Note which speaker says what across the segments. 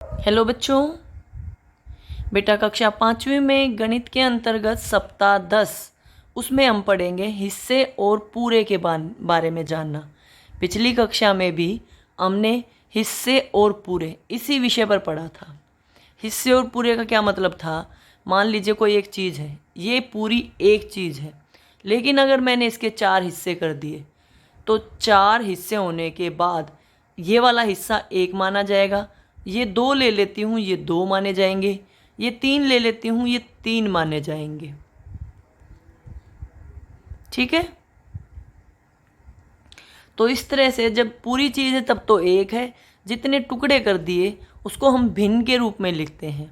Speaker 1: Hello बच्चों। बेटा कक्षा 5वीं में गणित के अंतर्गत सप्ताह 10 उसमें हम पढ़ेंगे हिस्से और पूरे के बारे में जानना। पिछली कक्षा में भी हमने हिस्से और पूरे इसी विषय पर पढ़ा था। हिस्से और पूरे का क्या मतलब था? मान लीजिए कोई एक चीज़ है, ये पूरी एक चीज़ है, लेकिन अगर मैंने इसके 4 हिस्से कर दिए तो 4 हिस्से होने के बाद ये वाला हिस्सा एक माना जाएगा, ये 2 ले लेती हूँ ये 2 माने जाएंगे, ये 3 ले लेती हूँ ये 3 माने जाएंगे। ठीक है, तो इस तरह से जब पूरी चीज़ है तब तो एक है, जितने टुकड़े कर दिए उसको हम भिन्न के रूप में लिखते हैं।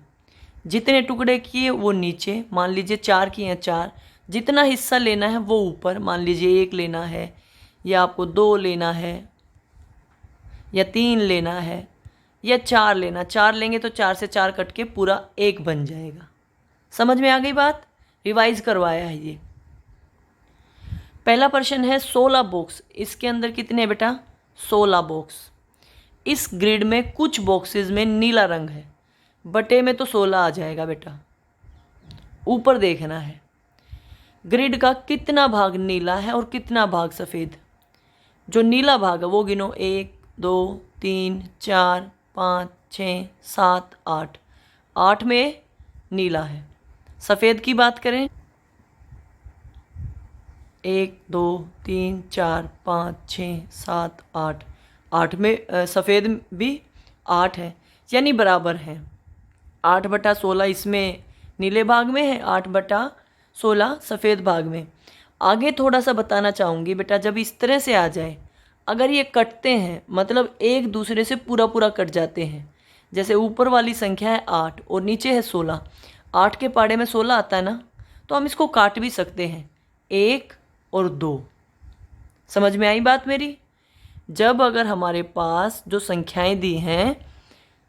Speaker 1: जितने टुकड़े किए वो नीचे, मान लीजिए 4 किए हैं 4, जितना हिस्सा लेना है वो ऊपर, मान लीजिए 1 लेना है या आपको 2 लेना है या 3 लेना है या 4 लेना, 4 लेंगे तो 4 से 4 कट के पूरा 1 बन जाएगा। समझ में आ गई बात? रिवाइज करवाया है ये। पहला प्रश्न है 16 बॉक्स, इसके अंदर कितने हैं बेटा? 16 बॉक्स। इस ग्रिड में कुछ बॉक्सेस में नीला रंग है, बटे में तो 16 आ जाएगा बेटा। ऊपर देखना है ग्रिड का कितना भाग नीला है और कितना भाग सफ़ेद। जो नीला भाग है वो गिनो, 1 2 3 4 5 6 7 8, 8 में नीला है। सफ़ेद की बात करें, 1 2 3 4 5 6 7 8, 8 में सफ़ेद भी 8 है, यानी बराबर है। 8/16 इसमें नीले भाग में है, 8/16 सफ़ेद भाग में। आगे थोड़ा सा बताना चाहूँगी बेटा, जब इस तरह से आ जाए, अगर ये कटते हैं मतलब एक दूसरे से पूरा पूरा कट जाते हैं, जैसे ऊपर वाली संख्या है 8 और नीचे है 16, 8 के पाड़े में 16 आता है ना, तो हम इसको काट भी सकते हैं, 1 और 2। समझ में आई बात मेरी? जब अगर हमारे पास जो संख्याएं दी हैं,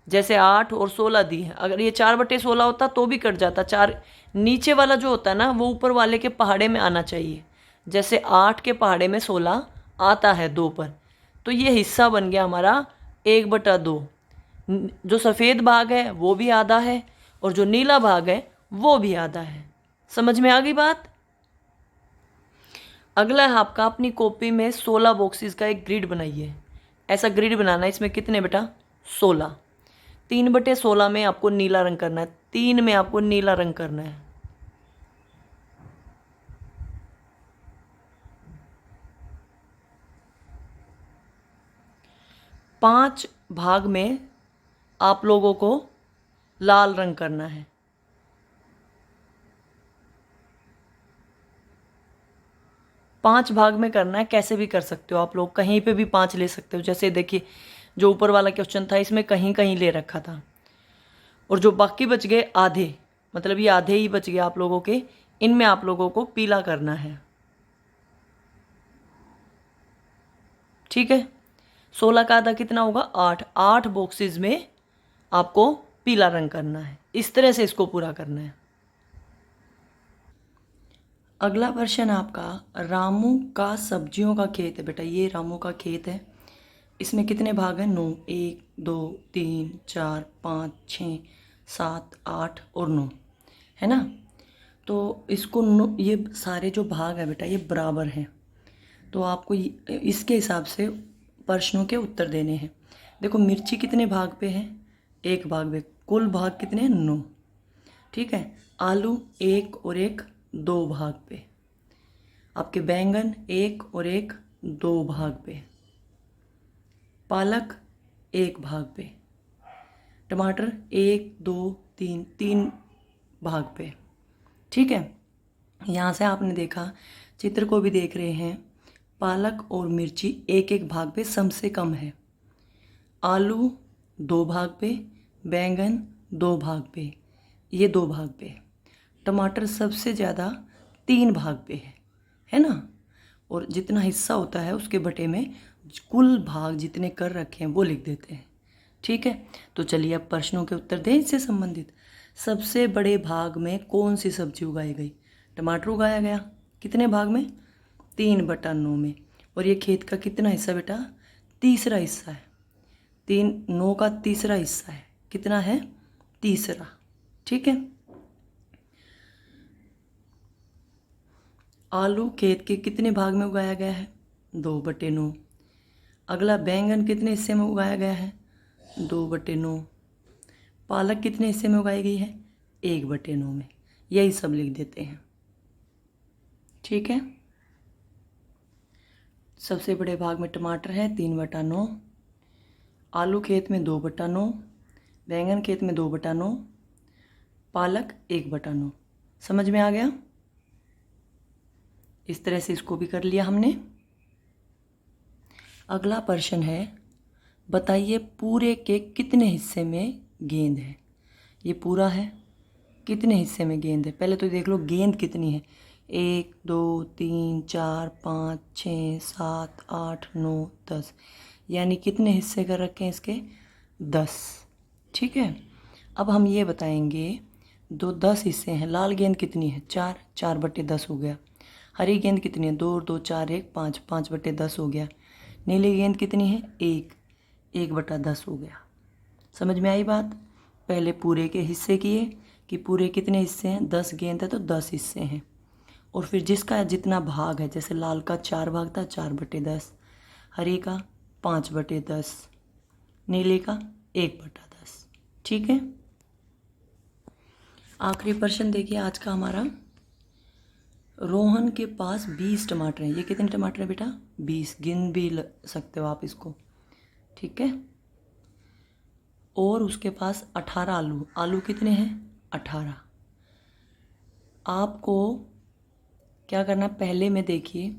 Speaker 1: जैसे 8 और 16 दी है, अगर ये 4/16 होता तो भी कट जाता, 4 नीचे वाला जो होता है ना वो ऊपर वाले के पहाड़े में आना चाहिए। जैसे 8 के पहाड़े में 16 आता है 2 पर, तो ये हिस्सा बन गया हमारा 1/2। जो सफ़ेद भाग है वो भी आधा है और जो नीला भाग है वो भी आधा है। समझ में आ गई बात? अगला है आपका, अपनी कॉपी में 16 बॉक्सेस का एक ग्रिड बनाइए। ऐसा ग्रिड बनाना है, इसमें कितने बेटा? 16। 3/16 में आपको नीला रंग करना है, 3 में आपको नीला रंग करना है। पांच भाग में आप लोगों को लाल रंग करना है। पांच भाग में करना है, कैसे भी कर सकते हो आप लोग, कहीं पे भी 5 ले सकते हो। जैसे देखिए जो ऊपर वाला क्वेश्चन था इसमें कहीं कहीं ले रखा था, और जो बाकी बच गए आधे, मतलब ये आधे ही बच गए आप लोगों के, इनमें आप लोगों को पीला करना है। ठीक है, 16 का आधा कितना होगा? 8। 8 बॉक्सेस में आपको पीला रंग करना है, इस तरह से इसको पूरा करना है। अगला प्रश्न आपका, रामू का सब्जियों का खेत है बेटा, ये रामू का खेत है, इसमें कितने भाग हैं? 9। 1 2 3 4 5 6 7 8 और 9 है ना। तो इसको ये सारे जो भाग है बेटा ये बराबर हैं, तो आपको इसके हिसाब से प्रश्नों के उत्तर देने हैं। देखो मिर्ची कितने भाग पे है? 1 भाग पे। कुल भाग कितने हैं? 9। ठीक है, आलू 1 और 1 2 भाग पे। आपके बैंगन 1 और 1 2 भाग पे। पालक 1 भाग पे। टमाटर 1 2 3 3 भाग पे। ठीक है, यहाँ से आपने देखा, चित्र को भी देख रहे हैं, पालक और मिर्ची 1 1 भाग पे सम से कम है। आलू 2 भाग पे, बैंगन 2 भाग पे, ये 2 भाग पे। टमाटर सबसे ज़्यादा 3 भाग पे है ना। और जितना हिस्सा होता है उसके बटे में कुल भाग जितने कर रखे हैं वो लिख देते हैं। ठीक है, तो चलिए अब प्रश्नों के उत्तर दें इससे संबंधित। सबसे बड़े भाग में कौन सी सब्जी उगाई गई? टमाटर उगाया गया, कितने भाग में? 3/9 में। और ये खेत का कितना हिस्सा बेटा? तीसरा हिस्सा है। 3 9 का तीसरा हिस्सा है, कितना है, तीसरा। ठीक है। आलू खेत के कितने भाग में उगाया गया है, 2/9। अगला बैंगन कितने हिस्से में उगाया गया है, 2/9। पालक कितने हिस्से में उगाई गई है, 1/9 में। यही सब लिख देते हैं। ठीक है। सबसे बड़े भाग में टमाटर है 3/9, आलू खेत में 2/9, बैंगन खेत में 2/9, पालक 1/9। समझ में आ गया। इस तरह से इसको भी कर लिया हमने। अगला प्रश्न है, बताइए पूरे के कितने हिस्से में गेंद है। ये पूरा है, कितने हिस्से में गेंद है, पहले तो देख लो गेंद कितनी है, 1 2 3 4 5 6 7 8 9 10, यानी कितने हिस्से कर रखे हैं इसके, 10। ठीक है। अब हम ये बताएंगे, 10 हिस्से हैं। लाल गेंद कितनी है, 4/10 हो गया। हरी गेंद कितनी है, 2 2 4 1 5 5/10 हो गया। नीली गेंद कितनी है, 1/10 हो गया। समझ में आई बात। पहले पूरे के हिस्से किए कि पूरे कितने हिस्से हैं, 10 गेंद है तो 10 हिस्से हैं। और फिर जिसका जितना भाग है, जैसे लाल का 4 भाग था, 4/10, हरी का 5/10, नीले का 1/10। ठीक है। आखिरी प्रश्न देखिए आज का हमारा। रोहन के पास 20 टमाटर हैं। ये कितने टमाटर हैं बेटा, 20। गिन भी सकते हो आप इसको। ठीक है। और उसके पास 18 आलू। आलू कितने हैं, 18। आपको क्या करना है, पहले में देखिए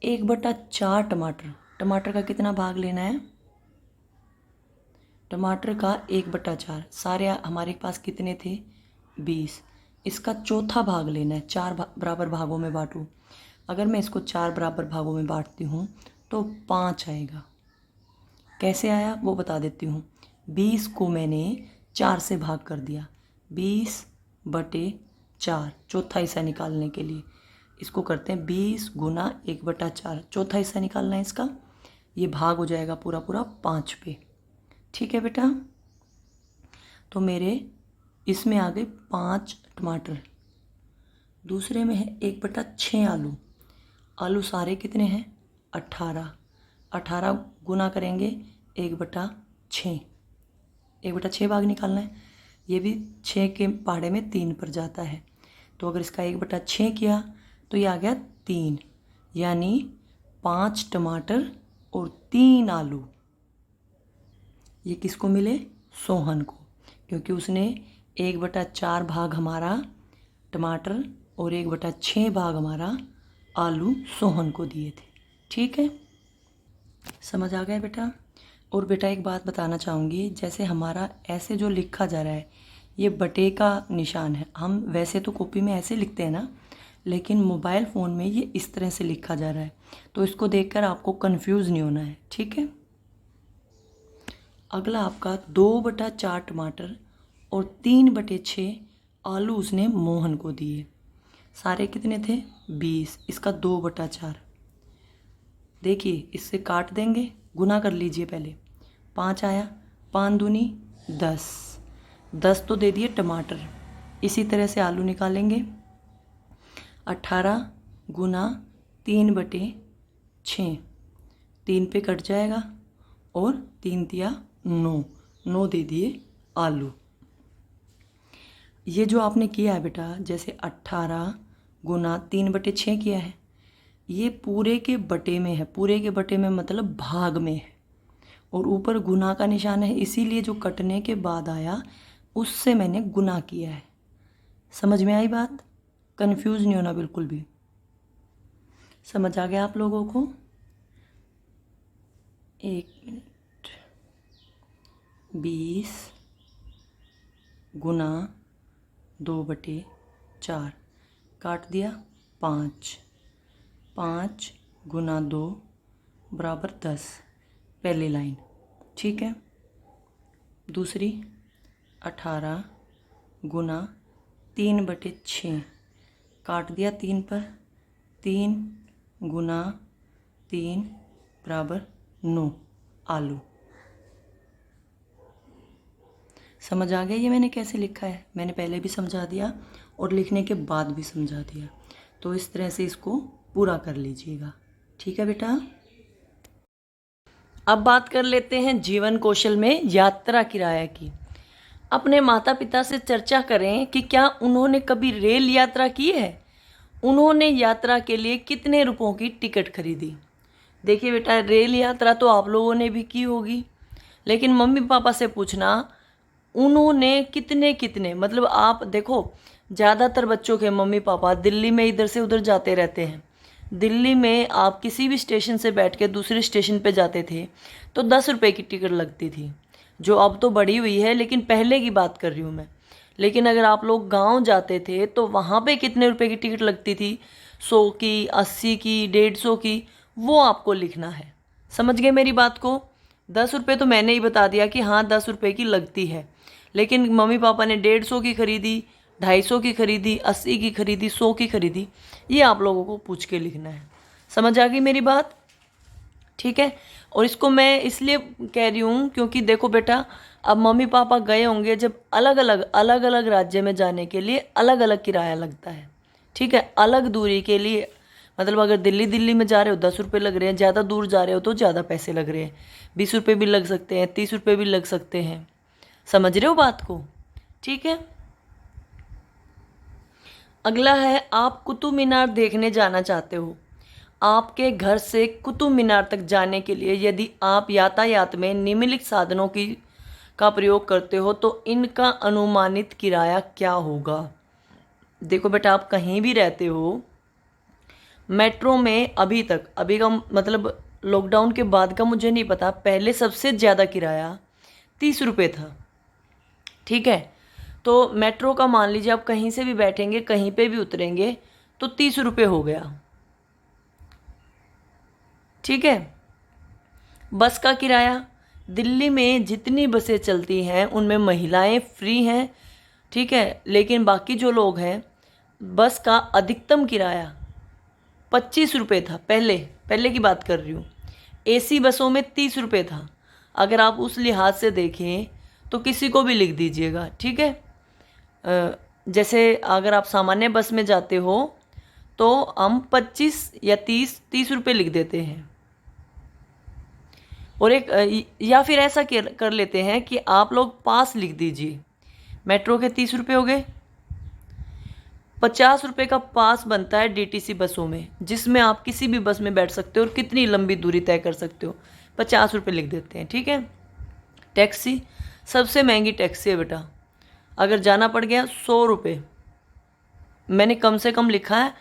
Speaker 1: 1/4 टमाटर। टमाटर का कितना भाग लेना है, टमाटर का 1/4। सारे हमारे पास कितने थे, 20। इसका चौथा भाग लेना है, 4 बराबर भागों में बांटूँ। अगर मैं इसको 4 बराबर भागों में बांटती हूँ तो 5 आएगा। कैसे आया वो बता देती हूँ। 20 को मैंने 4 से भाग कर दिया, 20/4, चौथा हिस्सा निकालने के लिए इसको करते हैं 20 गुना 1/4। चौथा हिस्सा निकालना है इसका, ये भाग हो जाएगा पूरा पूरा 5 पे। ठीक है बेटा। तो मेरे इसमें आ गए 5 टमाटर। दूसरे में है 1/6 आलू। आलू सारे कितने हैं, 18। 18 गुना करेंगे 1/6, 1/6 भाग निकालना है। ये भी 6 के पहाड़े में 3 पर जाता है, तो अगर इसका 1/6 किया तो ये आ गया 3, यानी 5 टमाटर और 3 आलू। ये किसको मिले, सोहन को, क्योंकि उसने 1/4 भाग हमारा टमाटर और 1/6 भाग हमारा आलू सोहन को दिए थे। ठीक है। समझ आ गया बेटा। और बेटा एक बात बताना चाहूँगी, जैसे हमारा ऐसे जो लिखा जा रहा है ये बटे का निशान है। हम वैसे तो कॉपी में ऐसे लिखते हैं ना, लेकिन मोबाइल फ़ोन में ये इस तरह से लिखा जा रहा है, तो इसको देखकर आपको कंफ्यूज नहीं होना है। ठीक है। अगला आपका 2/4 टमाटर और 3/6 आलू उसने मोहन को दिए। सारे कितने थे, 20। इसका 2/4 देखिए, इससे काट देंगे, गुना कर लीजिए पहले। 5 आया, 5 दूनी 10, 10 तो दे दिए टमाटर। इसी तरह से आलू निकालेंगे, 18 गुना 3/6, 3 पे कट जाएगा और 3 दिया 9, 9 दे दिए आलू। ये जो आपने किया है बेटा, जैसे 18 गुना 3/6 किया है, ये पूरे के बटे में है। पूरे के बटे में मतलब भाग में है, और ऊपर गुना का निशान है, इसीलिए जो कटने के बाद आया उससे मैंने गुना किया है। समझ में आई बात। कंफ्यूज नहीं होना बिल्कुल भी। समझ आ गया आप लोगों को। 1 मिनट, 20 गुना 2/4 काट दिया 5, 5 गुना 2 बराबर 10, पहली लाइन। ठीक है। दूसरी 18 गुना 3/6 काट दिया 3 पर, 3 गुना 3 बराबर 9 आलू। समझ आ गया ये मैंने कैसे लिखा है? मैंने पहले भी समझा दिया और लिखने के बाद भी समझा दिया। तो इस तरह से इसको पूरा कर लीजिएगा। ठीक है बेटा। अब बात कर लेते हैं जीवन कौशल में यात्रा किराया की। अपने माता पिता से चर्चा करें कि क्या उन्होंने कभी रेल यात्रा की है, उन्होंने यात्रा के लिए कितने रुपयों की टिकट खरीदी। देखिए बेटा, रेल यात्रा तो आप लोगों ने भी की होगी, लेकिन मम्मी पापा से पूछना उन्होंने कितने कितने, मतलब आप देखो ज़्यादातर बच्चों के मम्मी पापा दिल्ली में इधर से उधर जाते रहते हैं। दिल्ली में आप किसी भी स्टेशन से बैठ के दूसरे स्टेशन पे जाते थे तो 10 रुपये की टिकट लगती थी, जो अब तो बढ़ी हुई है, लेकिन पहले की बात कर रही हूँ मैं। लेकिन अगर आप लोग गांव जाते थे तो वहाँ पे कितने रुपए की टिकट लगती थी, 100 की, 80 की, 150 की, वो आपको लिखना है। समझ गए मेरी बात को? 10 रुपये तो मैंने ही बता दिया कि हाँ 10 रुपये की लगती है, लेकिन मम्मी पापा ने 150 की खरीदी, 250 की खरीदी, 80 की खरीदी, 100 की खरीदी, ये आप लोगों को पूछ के लिखना है। समझ आ गई मेरी बात? ठीक है। और इसको मैं इसलिए कह रही हूँ क्योंकि देखो बेटा, अब मम्मी पापा गए होंगे जब अलग अलग राज्य में जाने के लिए अलग अलग किराया लगता है। ठीक है। अलग दूरी के लिए, मतलब अगर दिल्ली में जा रहे हो 10 रुपये लग रहे हैं, ज़्यादा दूर जा रहे हो तो ज़्यादा पैसे लग रहे हैं, 20 रुपये भी लग सकते हैं, 30 रुपये भी लग सकते हैं। समझ रहे हो बात को? ठीक है। अगला है, आप कुतुब मीनार देखने जाना चाहते हो। आपके घर से कुतुब मीनार तक जाने के लिए यदि आप यातायात में निम्नलिखित साधनों की का प्रयोग करते हो तो इनका अनुमानित किराया क्या होगा। देखो बेटा, आप कहीं भी रहते हो, मेट्रो में अभी का मतलब लॉकडाउन के बाद का मुझे नहीं पता, पहले सबसे ज़्यादा किराया 30 रुपये था। ठीक है। तो मेट्रो का मान लीजिए आप कहीं से भी बैठेंगे, कहीं पे भी उतरेंगे तो 30 रुपये हो गया। ठीक है। बस का किराया, दिल्ली में जितनी बसें चलती हैं उनमें महिलाएं फ्री हैं। ठीक है। लेकिन बाकी जो लोग हैं, बस का अधिकतम किराया 25 रुपये था। पहले की बात कर रही हूँ। एसी बसों में 30 रुपये था। अगर आप उस लिहाज से देखें तो किसी को भी लिख दीजिएगा। ठीक है। जैसे अगर आप सामान्य बस में जाते हो तो हम 25 या 30 रुपये लिख देते हैं। और एक या फिर ऐसा कर लेते हैं कि आप लोग पास लिख दीजिए। मेट्रो के 30 रुपये हो गए, 50 रुपये का पास बनता है डीटीसी बसों में, जिसमें आप किसी भी बस में बैठ सकते हो और कितनी लंबी दूरी तय कर सकते हो। 50 रुपये लिख देते हैं। ठीक है। टैक्सी, सबसे महंगी टैक्सी है बेटा, अगर जाना पड़ गया 100 रुपये, मैंने कम से कम लिखा है,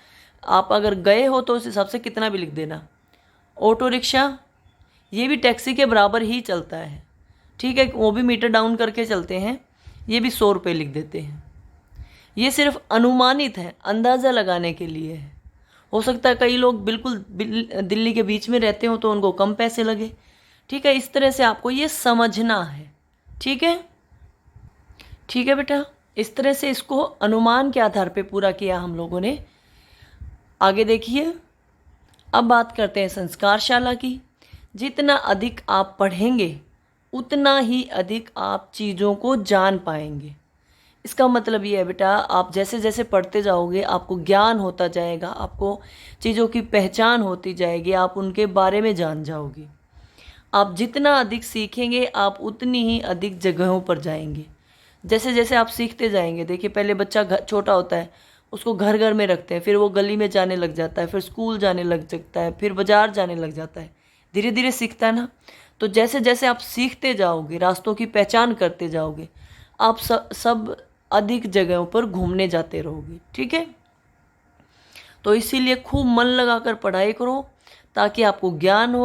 Speaker 1: आप अगर गए हो तो उस हिसाब से कितना भी लिख देना। ऑटो रिक्शा, ये भी टैक्सी के बराबर ही चलता है। ठीक है। वो भी मीटर डाउन करके चलते हैं, ये भी 100 रुपये लिख देते हैं। ये सिर्फ अनुमानित है, अंदाज़ा लगाने के लिए है। हो सकता है कई लोग बिल्कुल दिल्ली के बीच में रहते हो तो उनको कम पैसे लगे। ठीक है। इस तरह से आपको ये समझना है। ठीक है। ठीक है बेटा, इस तरह से इसको अनुमान के आधार पे पूरा किया हम लोगों ने। आगे देखिए, अब बात करते हैं संस्कारशाला की। जितना अधिक आप पढ़ेंगे उतना ही अधिक आप चीज़ों को जान पाएंगे। इसका मतलब ये है बेटा, आप जैसे जैसे पढ़ते जाओगे आपको ज्ञान होता जाएगा, आपको चीज़ों की पहचान होती जाएगी, आप उनके बारे में जान जाओगे। आप जितना अधिक सीखेंगे आप उतनी ही अधिक जगहों पर जाएंगे। जैसे जैसे आप सीखते जाएंगे, देखिए पहले बच्चा छोटा होता है, उसको घर घर में रखते हैं, फिर वो गली में जाने लग जाता है, फिर स्कूल जाने लग सकता है, फिर बाजार जाने लग जाता है, धीरे धीरे सीखता है ना। तो जैसे जैसे आप सीखते जाओगे, रास्तों की पहचान करते जाओगे, आप सब अधिक जगहों पर घूमने जाते रहोगे। ठीक है। तो इसीलिए खूब मन लगाकर पढ़ाई करो ताकि आपको ज्ञान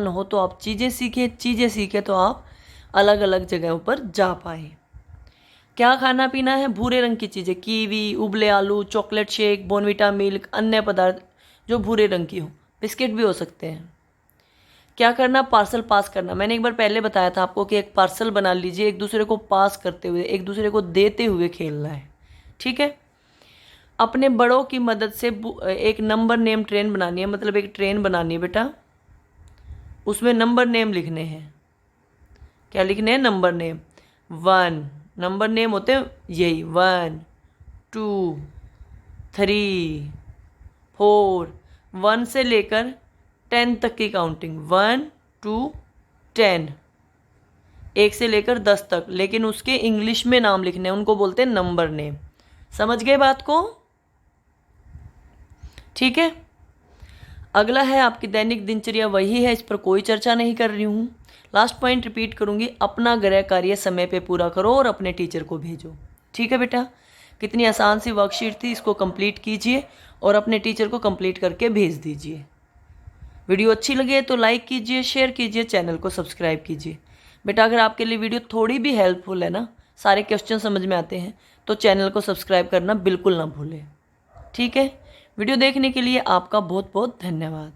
Speaker 1: हो तो आप चीज़ें सीखें तो आप अलग अलग जगहों पर जा पाए। क्या खाना पीना है? भूरे रंग की चीज़ें, कीवी, उबले आलू, चॉकलेट शेक, बॉर्नविटा मिल्क, अन्य पदार्थ जो भूरे रंग की हो, बिस्किट भी हो सकते हैं। क्या करना? पार्सल पास करना। मैंने एक बार पहले बताया था आपको कि एक पार्सल बना लीजिए, एक दूसरे को पास करते हुए, एक दूसरे को देते हुए खेलना है। ठीक है। अपने बड़ों की मदद से एक नंबर नेम ट्रेन बनानी है, मतलब एक ट्रेन बनानी है बेटा, उसमें नंबर नेम लिखने हैं। क्या लिखने हैं? नंबर नेम 1 नंबर नेम होते हैं यही 1 2 3 4, 1 से लेकर 10 तक की काउंटिंग 1 2 10, 1 से लेकर 10 तक, लेकिन उसके इंग्लिश में नाम लिखने हैं, उनको बोलते हैं नंबर नेम। समझ गए बात को? ठीक है। अगला है आपकी दैनिक दिनचर्या, वही है, इस पर कोई चर्चा नहीं कर रही हूँ। लास्ट पॉइंट रिपीट करूँगी, अपना गृह कार्य समय पे पूरा करो और अपने टीचर को भेजो। ठीक है बेटा, कितनी आसान सी वर्कशीट थी, इसको कंप्लीट कीजिए और अपने टीचर को कंप्लीट करके भेज दीजिए। वीडियो अच्छी लगे तो लाइक कीजिए, शेयर कीजिए, चैनल को सब्सक्राइब कीजिए। बेटा अगर आपके लिए वीडियो थोड़ी भी हेल्पफुल है ना, सारे क्वेश्चन समझ में आते हैं, तो चैनल को सब्सक्राइब करना बिल्कुल ना भूलें। ठीक है, वीडियो देखने के लिए आपका बहुत बहुत धन्यवाद।